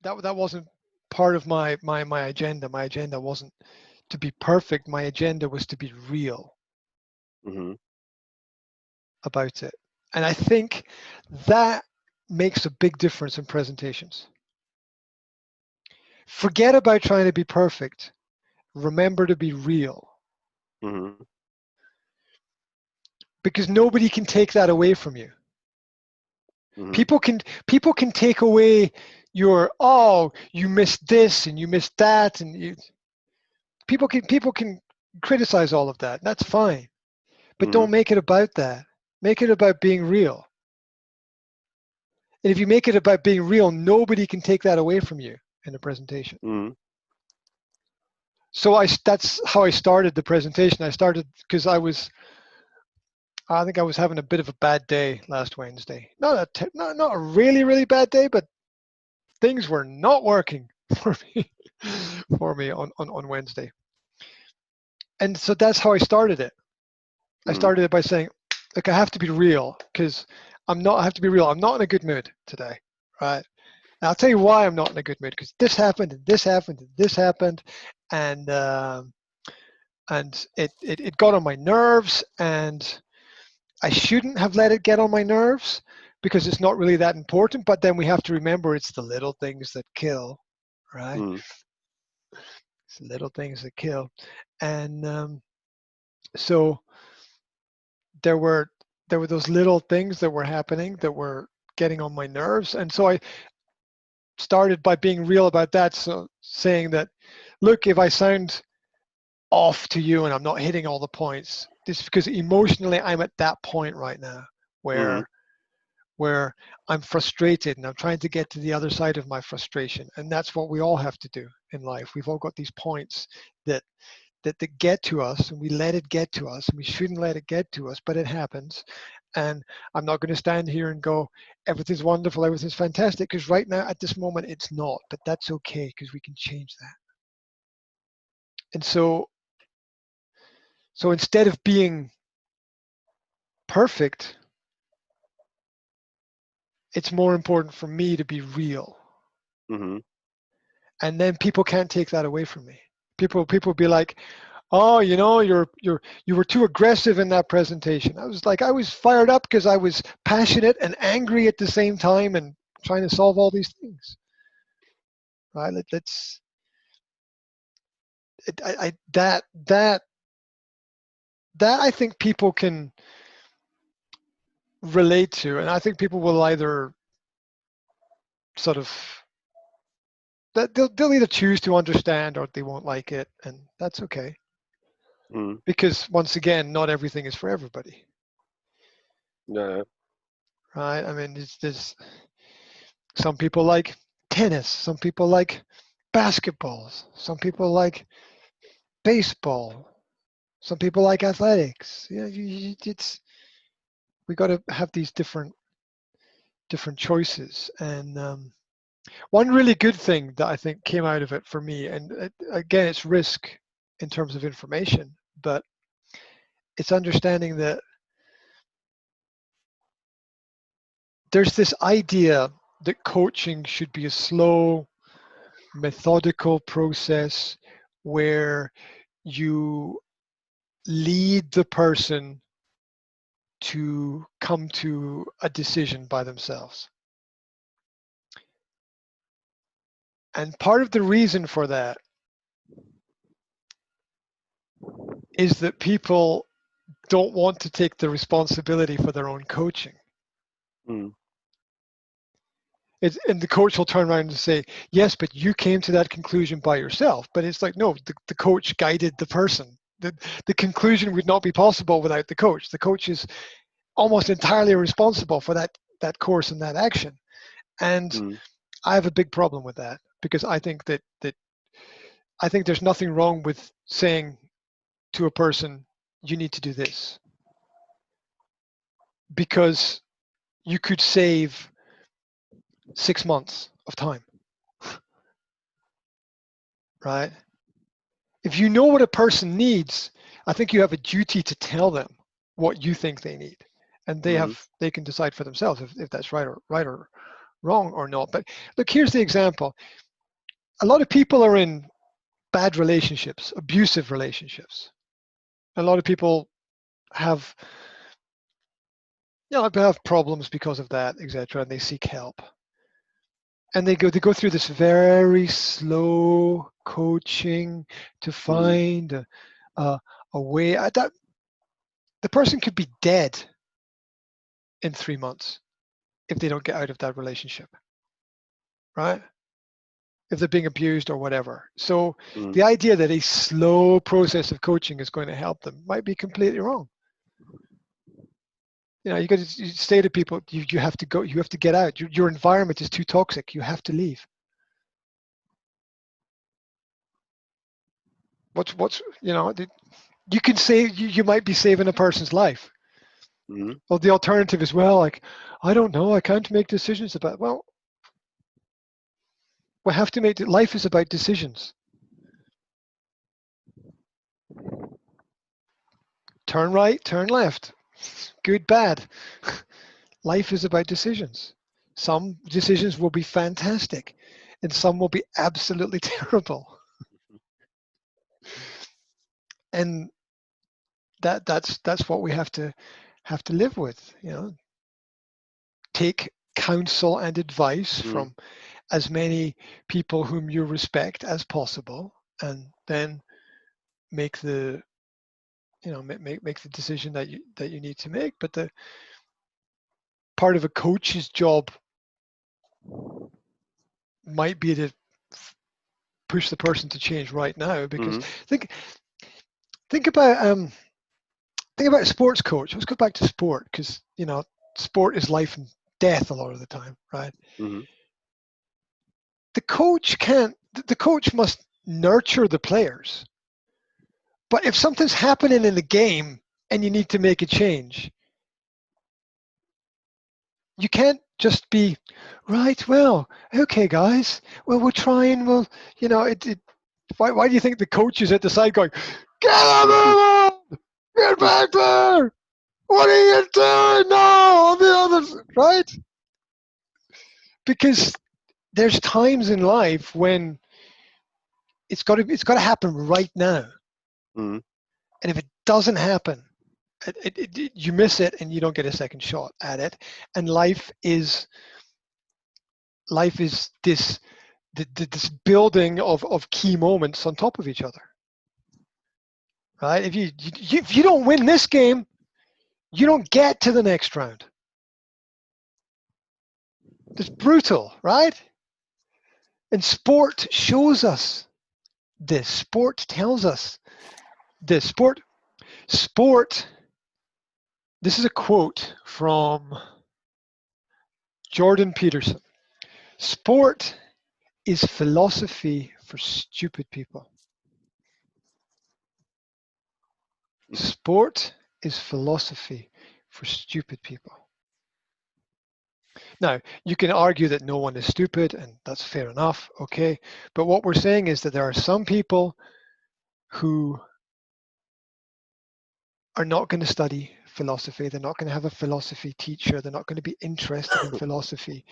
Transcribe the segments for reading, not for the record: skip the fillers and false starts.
that wasn't part of my agenda. My agenda wasn't to be perfect. My agenda was to be real Mm-hmm. about it. And I think that makes a big difference in presentations. Forget about trying to be perfect. Remember to be real, Mm-hmm. because nobody can take that away from you. Mm-hmm. People can take away your, oh, you missed this and you missed that, and people can criticize all of that. That's fine. But Mm-hmm. don't make it about that. Make it about being real. And if you make it about being real, nobody can take that away from you in a presentation. Mm-hmm. So that's how I started the presentation. I started because I think I was having a bit of a bad day last Wednesday. Not a really, really bad day, but things were not working for me on Wednesday. And so that's how I started it. I Mm-hmm. started it by saying, look, I have to be real, because I have to be real. I'm not in a good mood today, right? And I'll tell you why I'm not in a good mood, because this happened and this happened and this happened, and it got on my nerves, and I shouldn't have let it get on my nerves, because it's not really that important. But then we have to remember it's the little things that kill, right? Mm-hmm. It's the little things that kill. And so there were those little things that were happening that were getting on my nerves, and so I started by being real about that. So saying that, look, if I sound off to you and I'm not hitting all the points, this is because emotionally I'm at that point right now Mm-hmm. where I'm frustrated and I'm trying to get to the other side of my frustration. And that's what we all have to do in life. We've all got these points that get to us, and we let it get to us, and we shouldn't let it get to us, but it happens. And I'm not going to stand here and go, everything's wonderful, everything's fantastic, because right now at this moment it's not. But that's okay, because we can change that. And so instead of being perfect, it's more important for me to be real. Mm-hmm. And then people can't take that away from me. People be like, oh, you were too aggressive in that presentation. I was like, I was fired up because I was passionate and angry at the same time, and trying to solve all these things. Right? Let's it, I that I think people can relate to, and I think people will either sort of that they'll either choose to understand or they won't like it, and that's okay. Mm-hmm. Because once again, not everything is for everybody, Yeah. right? I mean, there's some people like tennis, some people like basketballs, some people like baseball, some people like athletics. It's we got to have these different choices. And one really good thing that I think came out of it for me, and again, it's risk in terms of information, but it's understanding that there's this idea that coaching should be a slow, methodical process where you lead the person to come to a decision by themselves. And part of the reason for that is that people don't want to take the responsibility for their own coaching. Mm-hmm. And the coach will turn around and say, yes, but you came to that conclusion by yourself. But it's like, no, the coach guided the person. The conclusion would not be possible without the coach. The coach is almost entirely responsible for that course and that action. And Mm-hmm. I have a big problem with that, because I think that I think there's nothing wrong with saying to a person, you need to do this, because you could save 6 months of time, right? If you know what a person needs, I think you have a duty to tell them what you think they need, and Mm-hmm. they can decide for themselves if that's right or wrong or not. But look, here's the example. A lot of people are in bad relationships, abusive relationships. A lot of people have, have problems because of that, etc., and they seek help. And they go through this very slow coaching to find a way. That the person could be dead in 3 months if they don't get out of that relationship, right? If they're being abused or whatever. So the idea that a slow process of coaching is going to help them might be completely wrong. You got to say to people, you have to go, you have to get out. Your environment is too toxic. You have to leave. What's you can say you might be saving a person's life. Well, the alternative is, well, like, I don't know, I can't make decisions about. Well, we have to make it. Life is about decisions. Turn right, turn left. Good, bad. Life is about decisions. Some decisions will be fantastic, and some will be absolutely terrible. And that's what we have to live with. Take counsel and advice from as many people whom you respect as possible, and then make the make the decision that you need to make. But the part of a coach's job might be to push the person to change right now, because think about a sports coach. Let's go back to sport, because sport is life and death a lot of the time, right? The coach must nurture the players. But if something's happening in the game and you need to make a change, you can't just be, right, well, okay, guys, well, we'll try and we'll, why do you think the coach is at the side going, get on, get back there, what are you doing now? The others, right? Because there's times in life when it's got to happen right now. And if it doesn't happen, you miss it and you don't get a second shot at it. And life is this building of key moments on top of each other, right? If you don't win this game, you don't get to the next round. It's brutal, right? And sport shows us this. Sport tells us this. Sport. This is a quote from Jordan Peterson. Sport is philosophy for stupid people. Sport is philosophy for stupid people. Now, you can argue that no one is stupid, and that's fair enough, okay? But what we're saying is that there are some people who are not going to study philosophy. They're not going to have a philosophy teacher. They're not going to be interested in philosophy.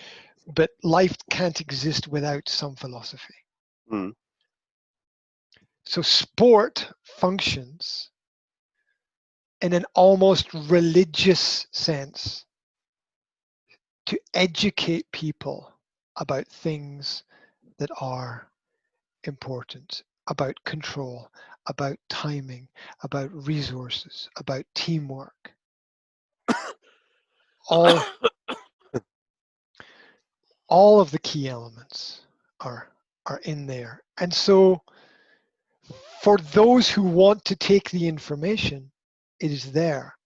But life can't exist without some philosophy. So sport functions in an almost religious sense to educate people about things that are important, about control, about timing, about resources, about teamwork. All of the key elements are in there. And so for those who want to take the information, it is there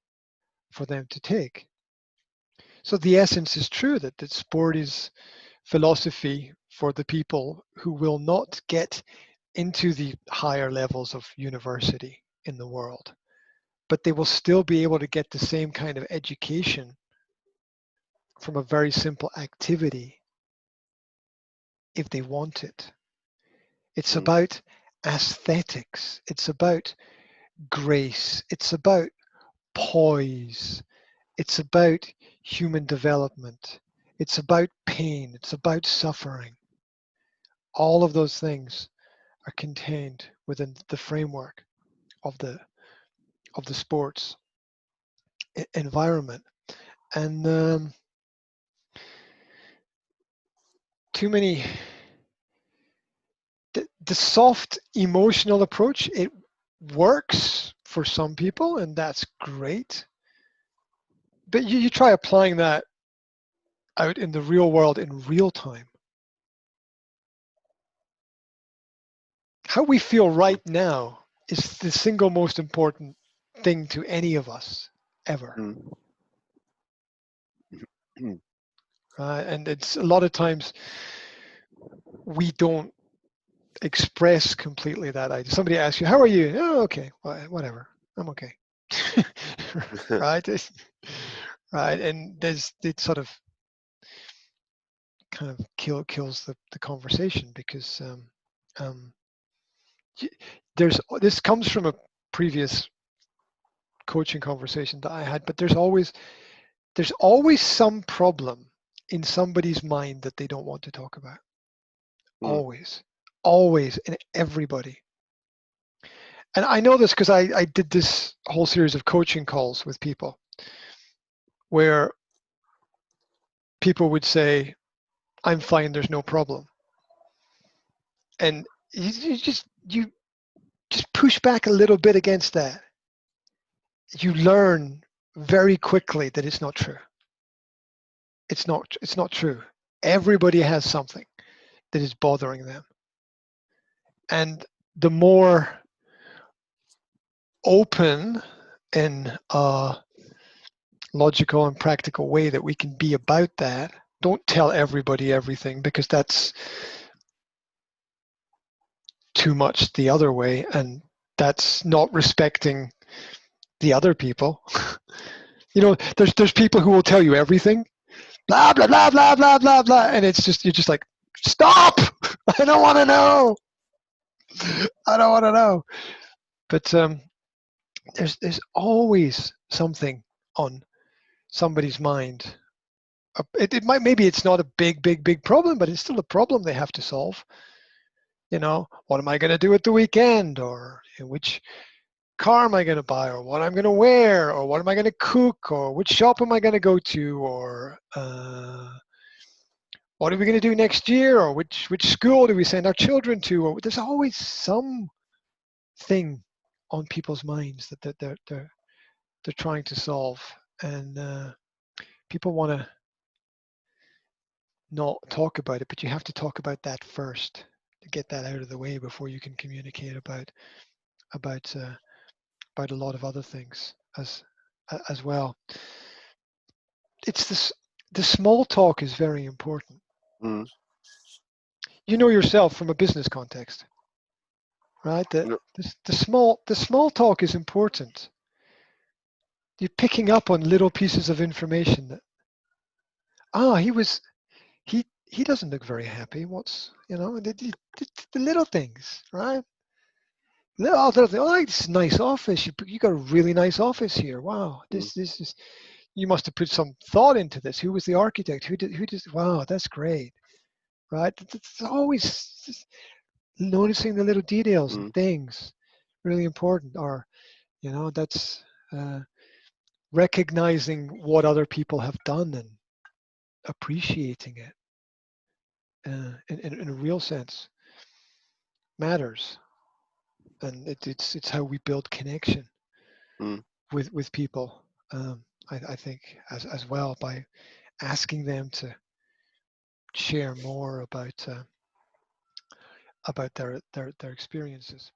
for them to take. So the essence is true that sport is philosophy for the people who will not get into the higher levels of university in the world, but they will still be able to get the same kind of education from a very simple activity if they want it. It's about aesthetics. It's about grace. It's about poise. It's about human development. It's about pain. It's about suffering. All of those things are contained within the framework of the sports environment. And too many the soft emotional approach, it works for some people, and that's great. But you try applying that out in the real world in real time. How we feel right now is the single most important thing to any of us ever. And it's a lot of times we don't express completely that idea. Somebody asks you, how are you? Oh, okay, whatever, I'm okay. Right? Right, and it sort of kind of kills the conversation, because this comes from a previous coaching conversation that I had, but there's always some problem in somebody's mind that they don't want to talk about. Always, in everybody. And I know this because I did this whole series of coaching calls with people where people would say, I'm fine, there's no problem. And you just push back a little bit against that. You learn very quickly that it's not true. It's not true. Everybody has something that is bothering them. And the more open and logical and practical way that we can be about that, don't tell everybody everything, because that's too much the other way, and that's not respecting the other people. You know, there's people who will tell you everything, blah blah blah blah blah blah blah, and it's just, you're just like, stop! I don't want to know. I don't want to know. But there's always something on somebody's mind. It might, maybe it's not a big problem, but it's still a problem they have to solve. You know, what am I going to do at the weekend, or which car am I going to buy, or what I'm going to wear, or what am I going to cook, or which shop am I going to go to, or what are we going to do next year, or which school do we send our children to? Or there's always some thing on people's minds that they're trying to solve, and people want to not talk about it, but you have to talk about that first to get that out of the way before you can communicate about a lot of other things as well. It's this, the small talk is very important. You know yourself from a business context, right? The small talk is important. You're picking up on little pieces of information that, he doesn't look very happy. What's, you know, the little things, right? Oh, this is a nice office. You got a really nice office here. Wow, this is, you must have put some thought into this. Who was the architect? Who did? Wow, that's great, right? It's always just noticing the little details and things, really important. Or, you know, that's recognizing what other people have done and appreciating it in a real sense matters. And it's how we build connection with people. I think as well, by asking them to share more about their experiences.